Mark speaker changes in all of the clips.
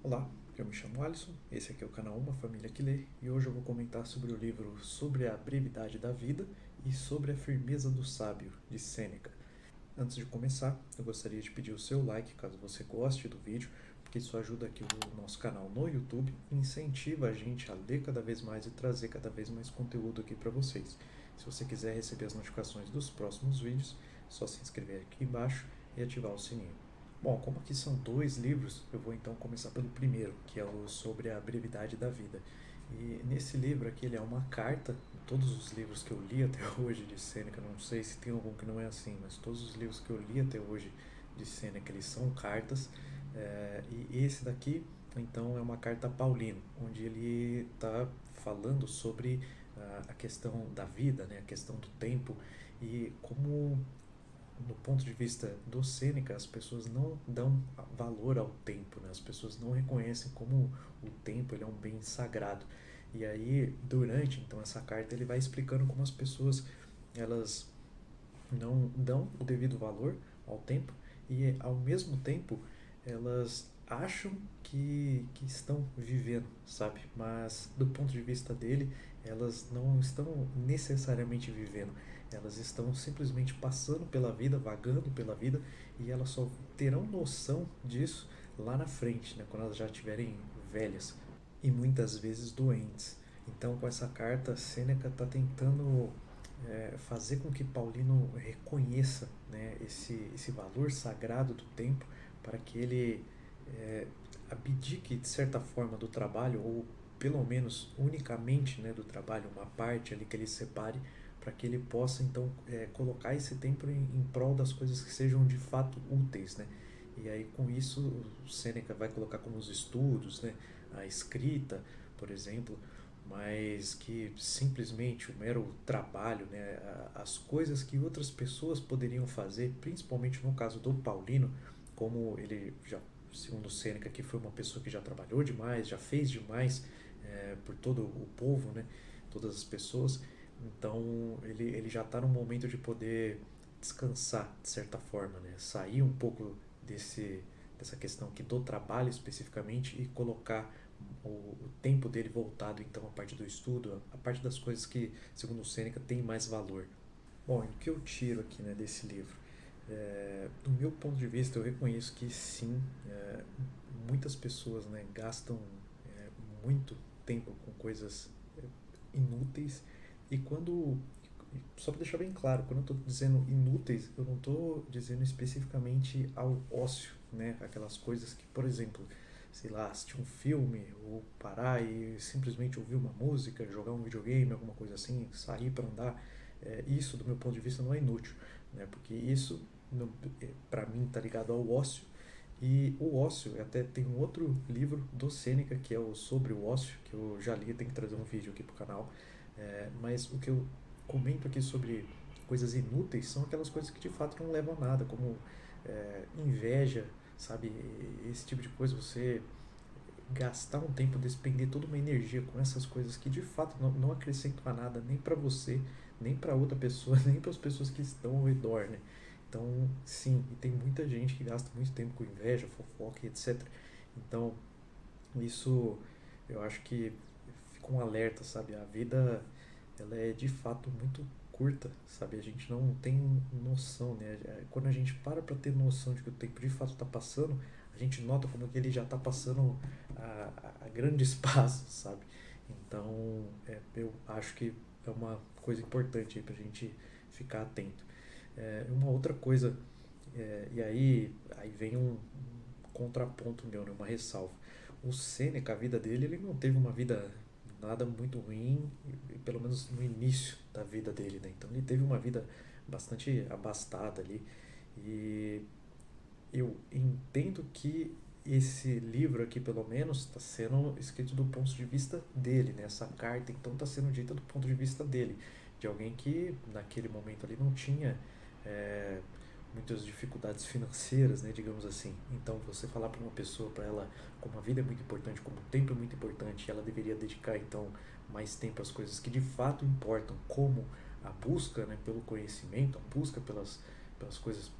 Speaker 1: Olá, eu me chamo Alisson, esse aqui é o canal Uma Família que Lê e hoje eu vou comentar sobre o livro Sobre a Brevidade da Vida e Sobre a Firmeza do Sábio, de Sêneca. Antes de começar, eu gostaria de pedir o seu like caso você goste do vídeo, porque isso ajuda aqui o nosso canal no YouTube e incentiva a gente a ler cada vez mais e trazer cada vez mais conteúdo aqui para vocês. Se você quiser receber as notificações dos próximos vídeos, é só se inscrever aqui embaixo e ativar o sininho. Bom, como aqui são dois livros, eu vou então começar pelo primeiro, que é o Sobre a Brevidade da Vida. E nesse livro aqui ele é uma carta, todos os livros que eu li até hoje de Sêneca, não sei se tem algum que não é assim, mas todos os livros que eu li até hoje de Sêneca, eles são cartas, e esse daqui, então, é uma carta a Paulino, onde ele está falando sobre a questão da vida, né, a questão do tempo, e como no ponto de vista do Sêneca, as pessoas não dão valor ao tempo, né? As pessoas não reconhecem como o tempo ele é um bem sagrado. E aí, durante então essa carta, ele vai explicando como as pessoas elas não dão o devido valor ao tempo e ao mesmo tempo elas acham que estão vivendo, sabe? Mas do ponto de vista dele, elas não estão necessariamente vivendo, elas estão simplesmente passando pela vida, vagando pela vida e elas só terão noção disso lá na frente, né? Quando elas já estiverem velhas e muitas vezes doentes. Então, com essa carta, Sêneca está tentando fazer com que Paulino reconheça, né, esse valor sagrado do tempo para que ele é, abdique de certa forma do trabalho ou pelo menos unicamente, né, do trabalho, uma parte ali que ele separe para que ele possa então colocar esse tempo em prol das coisas que sejam de fato úteis, né? E aí com isso o Sêneca vai colocar como os estudos, né, a escrita, por exemplo, mas que simplesmente o mero trabalho, né, as coisas que outras pessoas poderiam fazer, principalmente no caso do Paulino, como ele já, segundo Sêneca, que foi uma pessoa que já trabalhou demais, já fez demais por todo o povo, né, todas as pessoas, então ele já está no momento de poder descansar de certa forma, né, sair um pouco dessa questão aqui do trabalho especificamente e colocar o tempo dele voltado então a parte do estudo, a parte das coisas que, segundo o Sêneca, tem mais valor. Bom, e o que eu tiro aqui, né, desse livro? Do meu ponto de vista, eu reconheço que sim, muitas pessoas, né, gastam é, muito tempo com coisas inúteis e quando só para deixar bem claro, quando eu estou dizendo inúteis, eu não estou dizendo especificamente ao ócio, né? Aquelas coisas que, por exemplo, sei lá, assistir um filme ou parar e simplesmente ouvir uma música, jogar um videogame, alguma coisa assim, sair para andar, isso do meu ponto de vista não é inútil, né? Porque isso para mim está ligado ao ócio e o ócio, até tem um outro livro do Sêneca que é o Sobre o Ócio, que eu já li, tem que trazer um vídeo aqui pro canal, mas o que eu comento aqui sobre coisas inúteis são aquelas coisas que de fato não levam a nada, como inveja, sabe? Esse tipo de coisa, você gastar um tempo, despender toda uma energia com essas coisas que de fato não acrescentam a nada, nem para você, nem para outra pessoa, nem para as pessoas que estão ao redor, né? Então, sim, e tem muita gente que gasta muito tempo com inveja, fofoca e etc. Então, isso eu acho que fica um alerta, sabe? A vida ela é de fato muito curta, sabe? A gente não tem noção, né? Quando a gente para ter noção de que o tempo de fato está passando, a gente nota como que ele já está passando a grandes passos, sabe? Então, eu acho que é uma coisa importante para a gente ficar atento. Uma outra coisa, e aí vem um contraponto meu, né? Uma ressalva. O Sêneca, a vida dele, ele não teve uma vida nada muito ruim, pelo menos no início da vida dele, né? Então ele teve uma vida bastante abastada ali e eu entendo que esse livro aqui, pelo menos, está sendo escrito do ponto de vista dele, né? Essa carta, então, está sendo dita do ponto de vista dele, de alguém que naquele momento ali não tinha é, muitas dificuldades financeiras, né, digamos assim. Então, você falar para uma pessoa, para ela, como a vida é muito importante, como o tempo é muito importante, ela deveria dedicar então mais tempo às coisas que de fato importam, como a busca, né, pelo conhecimento, a busca pelas coisas,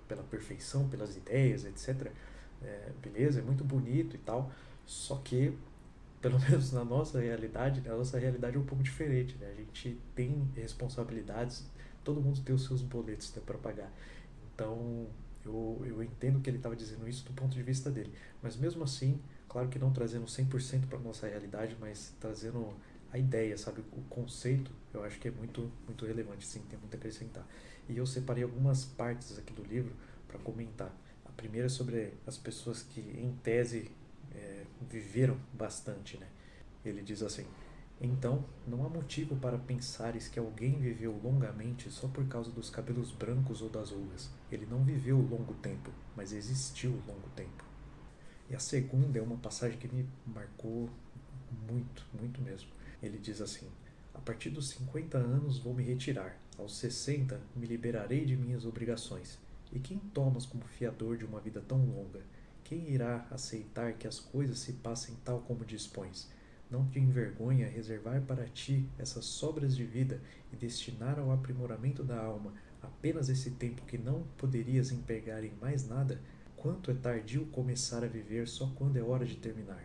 Speaker 1: pela perfeição, pelas ideias, etc. beleza, é muito bonito e tal, só que, pelo menos na nossa realidade, né, a nossa realidade é um pouco diferente, né? A gente tem responsabilidades, todo mundo tem os seus boletos, né, para pagar. Então, eu entendo que ele estava dizendo isso do ponto de vista dele. Mas mesmo assim, claro que não trazendo 100% para a nossa realidade, mas trazendo a ideia, sabe? O conceito, eu acho que é muito, muito relevante, sim, tem muito a acrescentar. E eu separei algumas partes aqui do livro para comentar. A primeira é sobre as pessoas que, em tese, viveram bastante, né? Ele diz assim: então, não há motivo para pensares que alguém viveu longamente só por causa dos cabelos brancos ou das rugas. Ele não viveu longo tempo, mas existiu longo tempo. E a segunda é uma passagem que me marcou muito, muito mesmo. Ele diz assim: a partir dos 50 anos vou me retirar. Aos 60 me liberarei de minhas obrigações. E quem tomas como fiador de uma vida tão longa? Quem irá aceitar que as coisas se passem tal como dispões? Não te envergonha reservar para ti essas sobras de vida e destinar ao aprimoramento da alma apenas esse tempo que não poderias empregar em mais nada? Quanto é tardio começar a viver só quando é hora de terminar?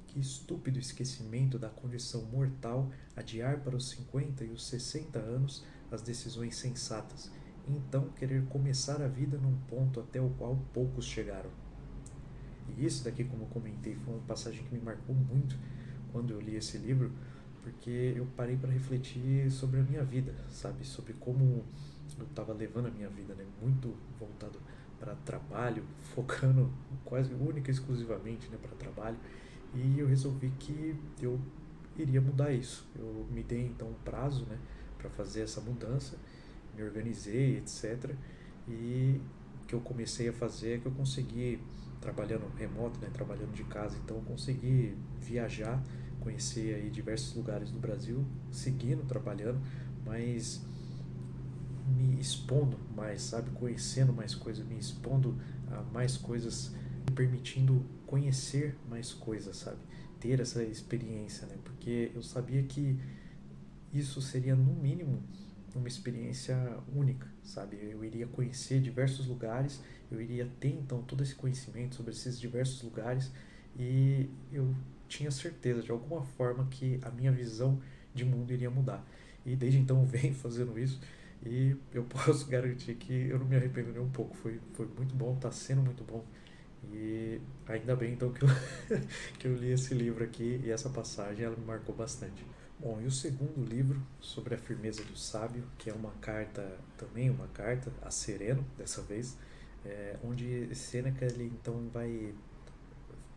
Speaker 1: Que estúpido esquecimento da condição mortal adiar para os 50 e os 60 anos as decisões sensatas, e então querer começar a vida num ponto até o qual poucos chegaram. E isso daqui, como eu comentei, foi uma passagem que me marcou muito quando eu li esse livro, porque eu parei para refletir sobre a minha vida, sabe? Sobre como eu estava levando a minha vida, né? Muito voltado para trabalho, focando quase única e exclusivamente, né, para trabalho. E eu resolvi que eu iria mudar isso. Eu me dei então um prazo, né, para fazer essa mudança, me organizei, etc. E o que eu comecei a fazer é que eu consegui, trabalhando remoto, né, trabalhando de casa, então eu consegui viajar, conhecer aí diversos lugares do Brasil, seguindo trabalhando, mas me expondo mais, sabe, conhecendo mais coisas, me expondo a mais coisas, me permitindo conhecer mais coisas, sabe, ter essa experiência, né, porque eu sabia que isso seria no mínimo uma experiência única, sabe? Eu iria conhecer diversos lugares, eu iria ter então todo esse conhecimento sobre esses diversos lugares e eu tinha certeza de alguma forma que a minha visão de mundo iria mudar. E desde então eu venho fazendo isso e eu posso garantir que eu não me arrependo nem um pouco. Foi muito bom, está sendo muito bom. E ainda bem então que eu, que eu li esse livro aqui e essa passagem ela me marcou bastante. Bom, e o segundo livro, sobre a firmeza do sábio, que é uma carta, também uma carta a Sereno, dessa vez, onde Sêneca ele então vai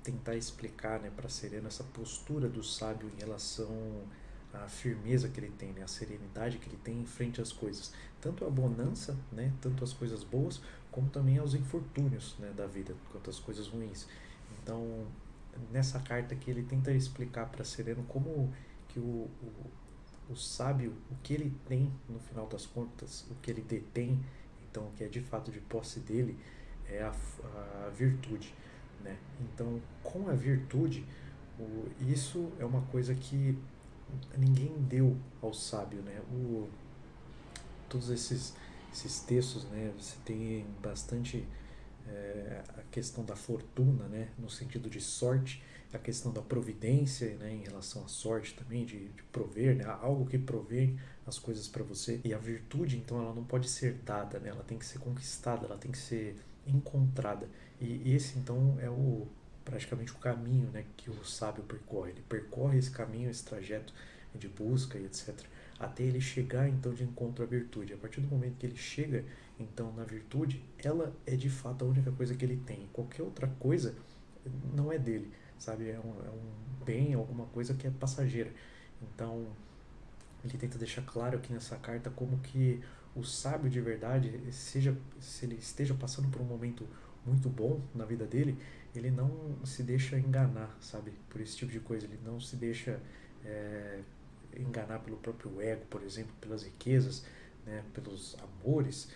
Speaker 1: tentar explicar, né, para Sereno essa postura do sábio em relação à firmeza que ele tem, né, a serenidade que ele tem em frente às coisas, tanto a bonança, né, tanto as coisas boas, como também aos infortúnios, né, da vida, quanto às coisas ruins. Então, nessa carta que ele tenta explicar para Sereno como que o sábio, o que ele tem no final das contas, o que ele detém, então o que é de fato de posse dele, é a virtude, né? Então, com a virtude, isso é uma coisa que ninguém deu ao sábio, né? Todos esses textos, né? Você tem bastante a questão da fortuna, né, no sentido de sorte, a questão da providência, né, em relação à sorte também, de prover, né, algo que provê as coisas para você. E a virtude, então, ela não pode ser dada, né, ela tem que ser conquistada, ela tem que ser encontrada. E esse, então, é praticamente o caminho, né, que o sábio percorre. Ele percorre esse caminho, esse trajeto de busca e etc. Até ele chegar, então, de encontro à virtude. A partir do momento que ele chega então, na virtude, ela é de fato a única coisa que ele tem. Qualquer outra coisa não é dele, sabe? É um bem, alguma coisa que é passageira. Então, ele tenta deixar claro aqui nessa carta como que o sábio de verdade, seja se ele esteja passando por um momento muito bom na vida dele, ele não se deixa enganar, sabe? Por esse tipo de coisa. Ele não se deixa é, enganar pelo próprio ego, por exemplo, pelas riquezas, né? Pelos amores,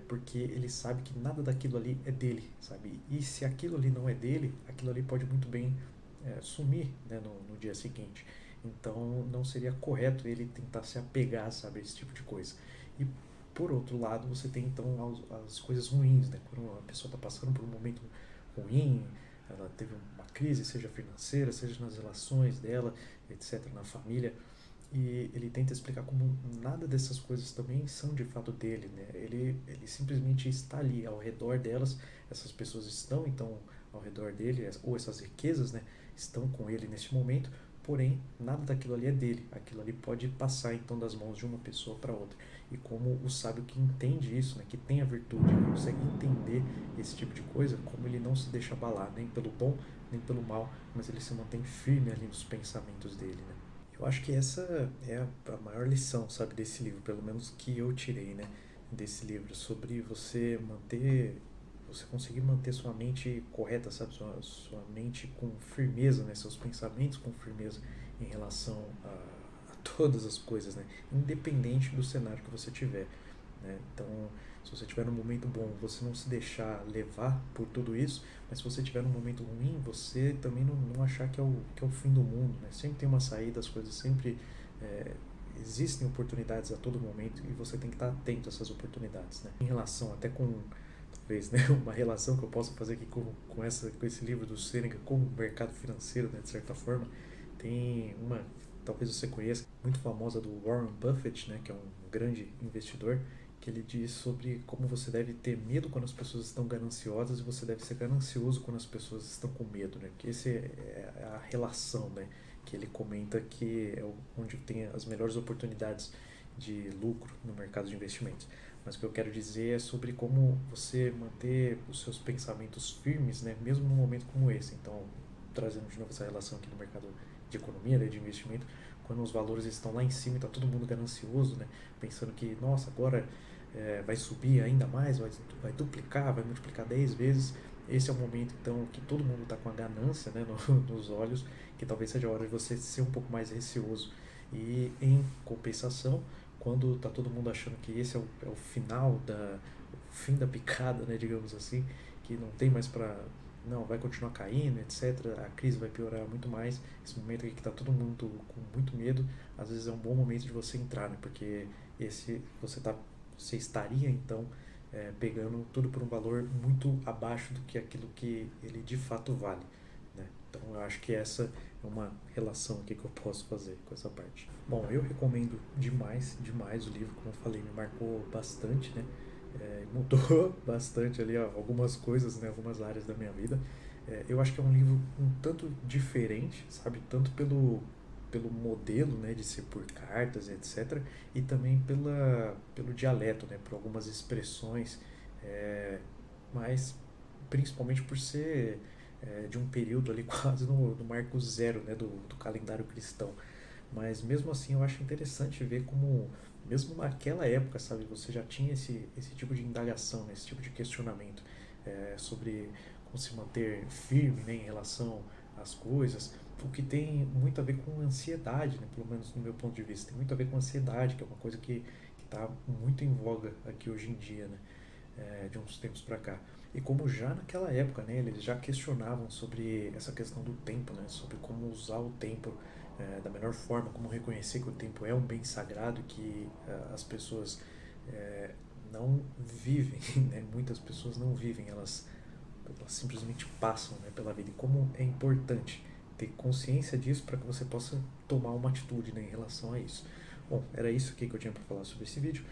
Speaker 1: porque ele sabe que nada daquilo ali é dele, sabe? E se aquilo ali não é dele, aquilo ali pode muito bem sumir, né, no dia seguinte. Então não seria correto ele tentar se apegar, sabe, a esse tipo de coisa. E por outro lado, você tem então as coisas ruins, né? Quando a pessoa está passando por um momento ruim, ela teve uma crise, seja financeira, seja nas relações dela, etc., na família. E ele tenta explicar como nada dessas coisas também são de fato dele, né? Ele simplesmente está ali ao redor delas, essas pessoas estão então ao redor dele, ou essas riquezas, né, estão com ele neste momento, porém nada daquilo ali é dele, aquilo ali pode passar então das mãos de uma pessoa para outra. E como o sábio que entende isso, né, que tem a virtude, que consegue entender esse tipo de coisa, como ele não se deixa abalar nem pelo bom nem pelo mal, mas ele se mantém firme ali nos pensamentos dele, né? Eu acho que essa é a maior lição, sabe, desse livro, pelo menos que eu tirei, né, desse livro, sobre você conseguir manter sua mente correta, sabe, sua mente com firmeza, né, seus pensamentos com firmeza em relação a todas as coisas, né, independente do cenário que você tiver, né. Então, se você tiver num momento bom, você não se deixar levar por tudo isso, mas se você tiver num momento ruim, você também não achar que é o fim do mundo, né? Sempre tem uma saída, as coisas sempre é, existem oportunidades a todo momento e você tem que estar atento a essas oportunidades, né? Em relação até com talvez, né, uma relação que eu possa fazer aqui com esse livro do Seneca com o mercado financeiro, né, de certa forma, tem uma, talvez você conheça, muito famosa, do Warren Buffett, né, que é um grande investidor, que ele diz sobre como você deve ter medo quando as pessoas estão gananciosas e você deve ser ganancioso quando as pessoas estão com medo, né? Que esse é a relação, né? Que ele comenta que é onde tem as melhores oportunidades de lucro no mercado de investimentos. Mas o que eu quero dizer é sobre como você manter os seus pensamentos firmes, né? Mesmo num momento como esse. Então, trazendo de novo essa relação aqui no mercado de economia, né, de investimento, quando os valores estão lá em cima e está todo mundo ganancioso, né? Pensando que, nossa, agora vai subir ainda mais, vai duplicar, vai multiplicar 10 vezes. Esse é o momento, então, que todo mundo está com a ganância, né, nos olhos, que talvez seja a hora de você ser um pouco mais receoso. E, em compensação, quando está todo mundo achando que esse é o final o fim da picada, né, digamos assim, que não tem mais para não, vai continuar caindo, etc. A crise vai piorar muito mais. Esse momento aqui que está todo mundo com muito medo, às vezes é um bom momento de você entrar, né? Porque esse você estaria então pegando tudo por um valor muito abaixo do que aquilo que ele de fato vale, né? Então eu acho que essa é uma relação aqui que eu posso fazer com essa parte. Bom, eu recomendo demais, demais o livro, como eu falei, me marcou bastante, né? Mudou bastante ali ó, algumas coisas, né, algumas áreas da minha vida. Eu acho que é um livro um tanto diferente, sabe, tanto pelo modelo, né, de ser por cartas, etc., e também pelo dialeto, né, por algumas expressões, mas principalmente por ser de um período ali quase no marco zero, né, do calendário cristão. Mas mesmo assim eu acho interessante ver como, mesmo naquela época, sabe, você já tinha esse tipo de indagação, né, esse tipo de questionamento sobre como se manter firme, né, em relação às coisas, o que tem muito a ver com ansiedade, né, pelo menos no meu ponto de vista. Tem muito a ver com ansiedade, que é uma coisa que está muito em voga aqui hoje em dia, né, de uns tempos para cá. E como já naquela época, né, eles já questionavam sobre essa questão do tempo, né, sobre como usar o tempo da melhor forma, como reconhecer que o tempo é um bem sagrado e que as pessoas não vivem, né, muitas pessoas não vivem, elas simplesmente passam, né, pela vida. E como é importante ter consciência disso para que você possa tomar uma atitude, né, em relação a isso. Bom, era isso aqui que eu tinha para falar sobre esse vídeo.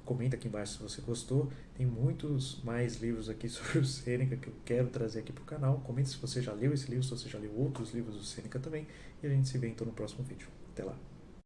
Speaker 1: Comenta aqui embaixo se você gostou. Tem muitos mais livros aqui sobre o Sêneca que eu quero trazer aqui para o canal. Comente se você já leu esse livro, se você já leu outros livros do Sêneca também. E a gente se vê então no próximo vídeo. Até lá!